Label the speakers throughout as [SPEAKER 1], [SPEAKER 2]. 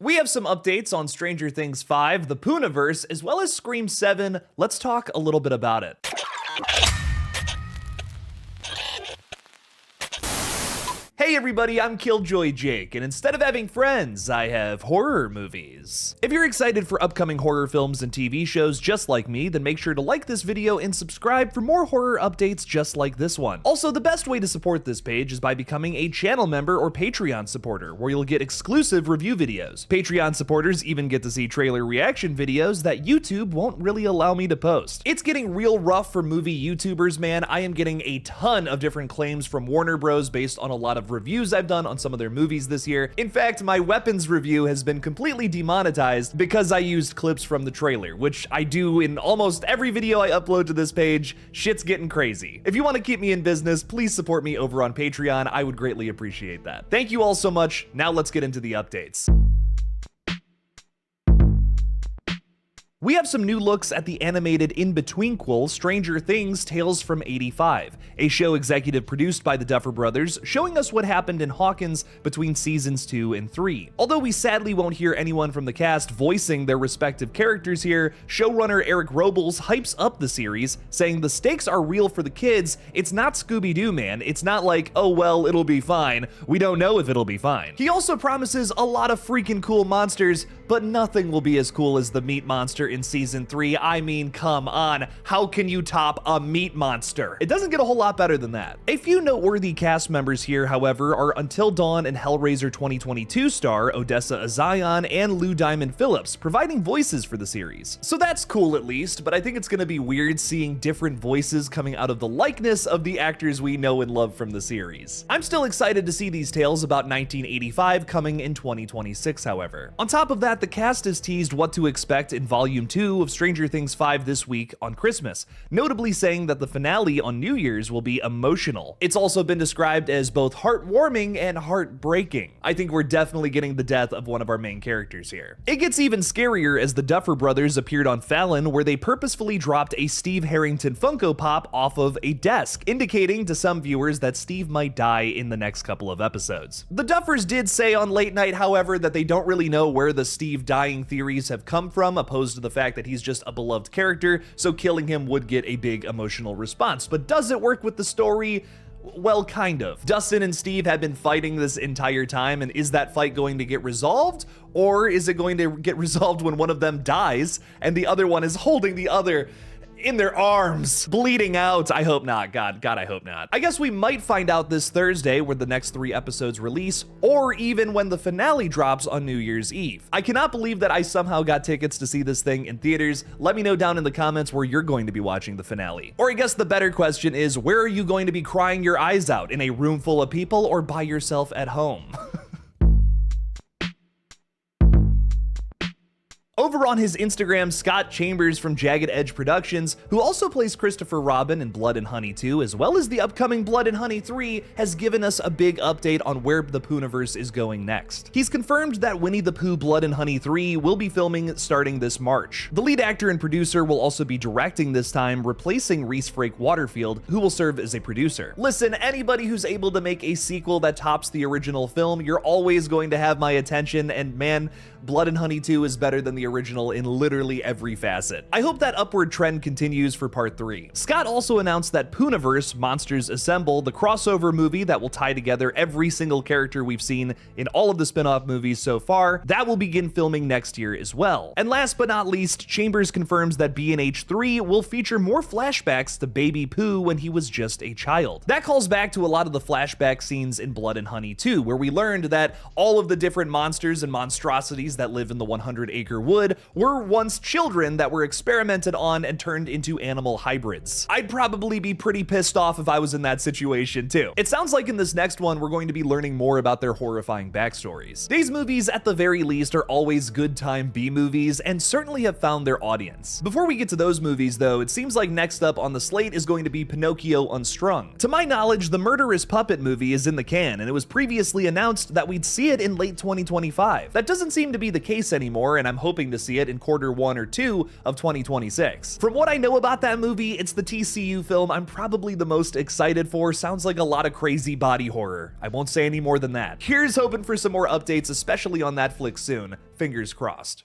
[SPEAKER 1] We have some updates on Stranger Things 5, the poohniverse, as well as Scream 7. Let's talk a little bit about it. Hey everybody, I'm Killjoy Jake, and instead of having friends, I have horror movies. If you're excited for upcoming horror films and TV shows just like me, then make sure to like this video and subscribe for more horror updates just like this one. Also, the best way to support this page is by becoming a channel member or Patreon supporter, where you'll get exclusive review videos. Patreon supporters even get to see trailer reaction videos that YouTube won't really allow me to post. It's getting real rough for movie YouTubers, man. I am getting a ton of different claims from Warner Bros. Based on a lot of reviews I've done on some of their movies this year. In fact, my weapons review has been completely demonetized because I used clips from the trailer, which I do in almost every video I upload to this page. Shit's getting crazy. If you want to keep me in business, please support me over on Patreon. I would greatly appreciate that. Thank you all so much. Now let's get into the updates. We have some new looks at the animated in-betweenquel Stranger Things Tales from '85, a show executive produced by the Duffer Brothers, showing us what happened in Hawkins between seasons 2 and 3. Although we sadly won't hear anyone from the cast voicing their respective characters here, showrunner Eric Robles hypes up the series, saying the stakes are real for the kids. It's not Scooby-Doo, man. It's not like, oh well, it'll be fine. We don't know if it'll be fine. He also promises a lot of freaking cool monsters, but nothing will be as cool as the meat monster in season 3. I mean, come on, how can you top a meat monster? It doesn't get a whole lot better than that. A few noteworthy cast members here, however, are Until Dawn and Hellraiser 2022 star Odessa Azion and Lou Diamond Phillips, providing voices for the series. So that's cool at least, but I think it's gonna be weird seeing different voices coming out of the likeness of the actors we know and love from the series. I'm still excited to see these tales about 1985 coming in 2026, however. On top of that, the cast has teased what to expect in Volume 2 of Stranger Things 5 this week on Christmas, notably saying that the finale on New Year's will be emotional. It's also been described as both heartwarming and heartbreaking. I think we're definitely getting the death of one of our main characters here. It gets even scarier as the Duffer Brothers appeared on Fallon, where they purposefully dropped a Steve Harrington Funko Pop off of a desk, indicating to some viewers that Steve might die in the next couple of episodes. The Duffers did say on Late Night, however, that they don't really know where the Steve dying theories have come from, opposed to the fact that he's just a beloved character, so killing him would get a big emotional response. But does it work with the story? Well, kind of. Dustin and Steve have been fighting this entire time, and is that fight going to get resolved? Or is it going to get resolved when one of them dies and the other one is holding the other in their arms, bleeding out? I hope not. God, I hope not. I guess we might find out this Thursday where the next 3 episodes release, or even when the finale drops on New Year's Eve. I cannot believe that I somehow got tickets to see this thing in theaters. Let me know down in the comments where you're going to be watching the finale. Or I guess the better question is, where are you going to be crying your eyes out? In a room full of people or by yourself at home? Over on his Instagram, Scott Chambers from Jagged Edge Productions, who also plays Christopher Robin in Blood and Honey 2, as well as the upcoming Blood and Honey 3, has given us a big update on where the Poohniverse is going next. He's confirmed that Winnie the Pooh Blood and Honey 3 will be filming starting this March. The lead actor and producer will also be directing this time, replacing Reese Frake Waterfield, who will serve as a producer. Listen, anybody who's able to make a sequel that tops the original film, you're always going to have my attention, and man, Blood and Honey 2 is better than the original in literally every facet. I hope that upward trend continues for part 3. Scott also announced that Poohniverse Monsters Assemble, the crossover movie that will tie together every single character we've seen in all of the spin-off movies so far, that will begin filming next year as well. And last but not least, Chambers confirms that B&H 3 will feature more flashbacks to Baby Pooh when he was just a child. That calls back to a lot of the flashback scenes in Blood and Honey 2, where we learned that all of the different monsters and monstrosities that live in the 100-acre wood were once children that were experimented on and turned into animal hybrids. I'd probably be pretty pissed off if I was in that situation too. It sounds like in this next one, we're going to be learning more about their horrifying backstories. These movies, at the very least, are always good time B-movies and certainly have found their audience. Before we get to those movies though, it seems like next up on the slate is going to be Pinocchio Unstrung. To my knowledge, the Murderous Puppet movie is in the can, and it was previously announced that we'd see it in late 2025. That doesn't seem to be the case anymore, and I'm hoping hoping to see it in quarter 1 or 2 of 2026. From what I know about that movie, it's the TCU film I'm probably the most excited for. Sounds like a lot of crazy body horror. I won't say any more than that. Here's hoping for some more updates, especially on that flick soon. Fingers crossed.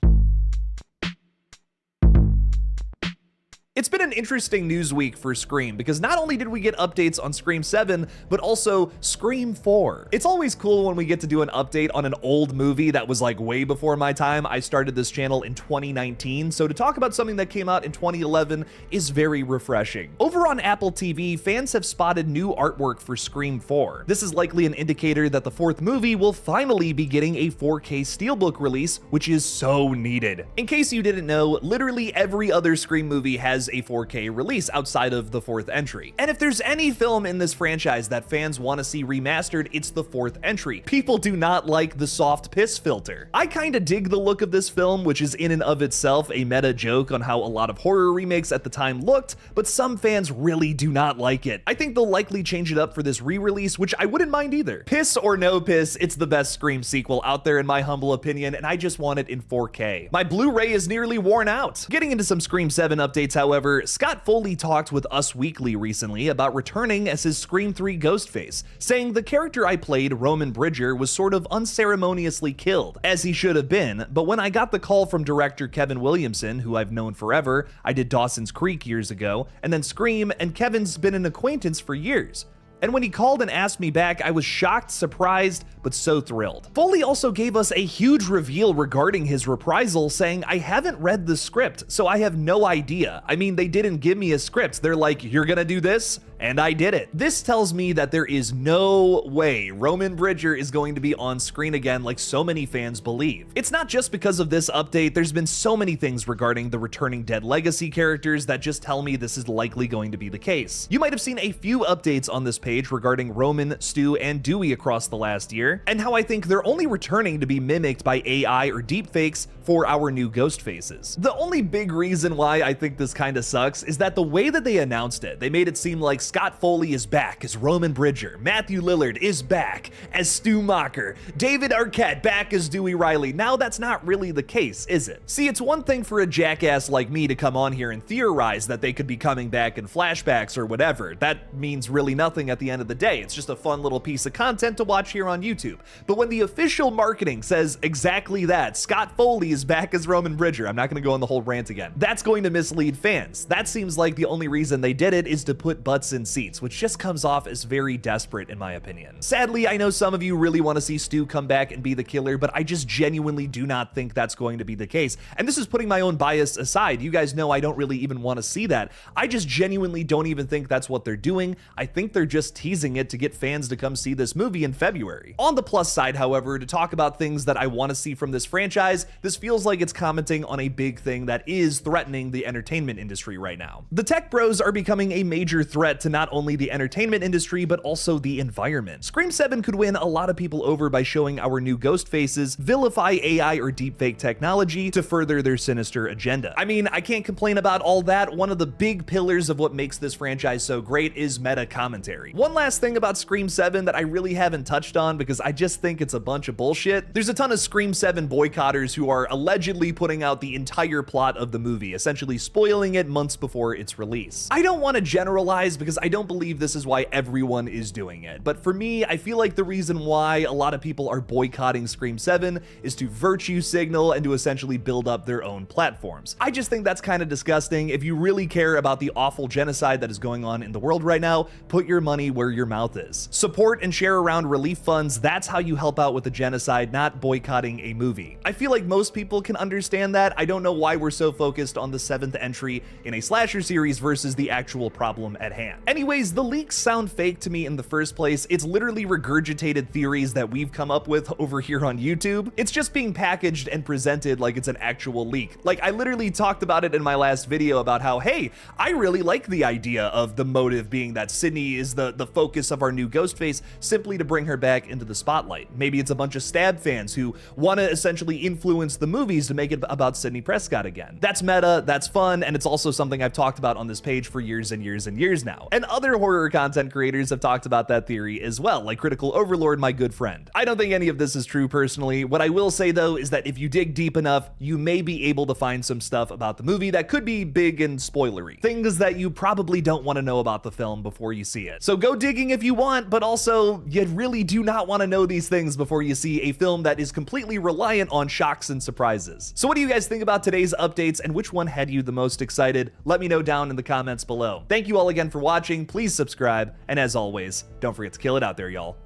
[SPEAKER 1] It's been an interesting news week for Scream because not only did we get updates on Scream 7, but also Scream 4. It's always cool when we get to do an update on an old movie that was like way before my time. I started this channel in 2019, so to talk about something that came out in 2011 is very refreshing. Over on Apple TV, fans have spotted new artwork for Scream 4. This is likely an indicator that the fourth movie will finally be getting a 4K Steelbook release, which is so needed. In case you didn't know, literally every other Scream movie has a 4K release outside of the fourth entry. And if there's any film in this franchise that fans want to see remastered, it's the fourth entry. People do not like the soft piss filter. I kinda dig the look of this film, which is in and of itself a meta joke on how a lot of horror remakes at the time looked, but some fans really do not like it. I think they'll likely change it up for this re-release, which I wouldn't mind either. Piss or no piss, it's the best Scream sequel out there in my humble opinion, and I just want it in 4K. My Blu-ray is nearly worn out. Getting into some Scream 7 updates, however, Scott Foley talked with Us Weekly recently about returning as his Scream 3 Ghostface, saying the character I played, Roman Bridger, was sort of unceremoniously killed, as he should have been, but when I got the call from director Kevin Williamson, who I've known forever, I did Dawson's Creek years ago, and then Scream, and Kevin's been an acquaintance for years. And when he called and asked me back, I was shocked, surprised, but so thrilled. Foley also gave us a huge reveal regarding his reprisal, saying, I haven't read the script, so I have no idea. I mean, they didn't give me a script. They're like, you're gonna do this? And I did it. This tells me that there is no way Roman Bridger is going to be on screen again like so many fans believe. It's not just because of this update, there's been so many things regarding the returning Dead Legacy characters that just tell me this is likely going to be the case. You might have seen a few updates on this page regarding Roman, Stu, and Dewey across the last year, and how I think they're only returning to be mimicked by AI or deepfakes for our new ghost faces. The only big reason why I think this kinda sucks is that the way that they announced it, they made it seem like Scott Foley is back as Roman Bridger, Matthew Lillard is back as Stu Macher, David Arquette back as Dewey Riley. Now that's not really the case, is it? See, it's one thing for a jackass like me to come on here and theorize that they could be coming back in flashbacks or whatever. That means really nothing at the end of the day. It's just a fun little piece of content to watch here on YouTube. But when the official marketing says exactly that, Scott Foley is back as Roman Bridger, I'm not gonna go on the whole rant again, that's going to mislead fans. That seems like the only reason they did it is to put butts in seats, which just comes off as very desperate in my opinion. Sadly, I know some of you really want to see Stu come back and be the killer, but I just genuinely do not think that's going to be the case. And this is putting my own bias aside. You guys know I don't really even want to see that. I just genuinely don't even think that's what they're doing. I think they're just teasing it to get fans to come see this movie in February. On the plus side, however, to talk about things that I want to see from this franchise, this feels like it's commenting on a big thing that is threatening the entertainment industry right now. The tech bros are becoming a major threat to not only the entertainment industry, but also the environment. Scream 7 could win a lot of people over by showing our new ghost faces vilify AI or deepfake technology to further their sinister agenda. I mean, I can't complain about all that. One of the big pillars of what makes this franchise so great is meta commentary. One last thing about Scream 7 that I really haven't touched on because I just think it's a bunch of bullshit. There's a ton of Scream 7 boycotters who are allegedly putting out the entire plot of the movie, essentially spoiling it months before its release. I don't want to generalize because I don't believe this is why everyone is doing it, but for me, I feel like the reason why a lot of people are boycotting Scream 7 is to virtue signal and to essentially build up their own platforms. I just think that's kind of disgusting. If you really care about the awful genocide that is going on in the world right now, put your money where your mouth is. Support and share around relief funds. That's how you help out with the genocide, not boycotting a movie. I feel like most people can understand that. I don't know why we're so focused on the 7th entry in a slasher series versus the actual problem at hand. Anyways, the leaks sound fake to me in the first place. It's literally regurgitated theories that we've come up with over here on YouTube. It's just being packaged and presented like it's an actual leak. Like, I literally talked about it in my last video about how, hey, I really like the idea of the motive being that Sydney is the focus of our new Ghostface simply to bring her back into the spotlight. Maybe it's a bunch of Stab fans who want to essentially influence the movies to make it about Sidney Prescott again. That's meta, that's fun, and it's also something I've talked about on this page for years and years and years now. and other horror content creators have talked about that theory as well, like Critical Overlord, my good friend. I don't think any of this is true personally. What I will say though is that if you dig deep enough, you may be able to find some stuff about the movie that could be big and spoilery. Things that you probably don't want to know about the film before you see it. So go digging if you want, but also you really do not want to know these things before you see a film that is completely reliant on shocks and surprises. So what do you guys think about today's updates, and which one had you the most excited? Let me know down in the comments below. Thank you all again for watching. Please subscribe, and as always, don't forget to kill it out there, y'all.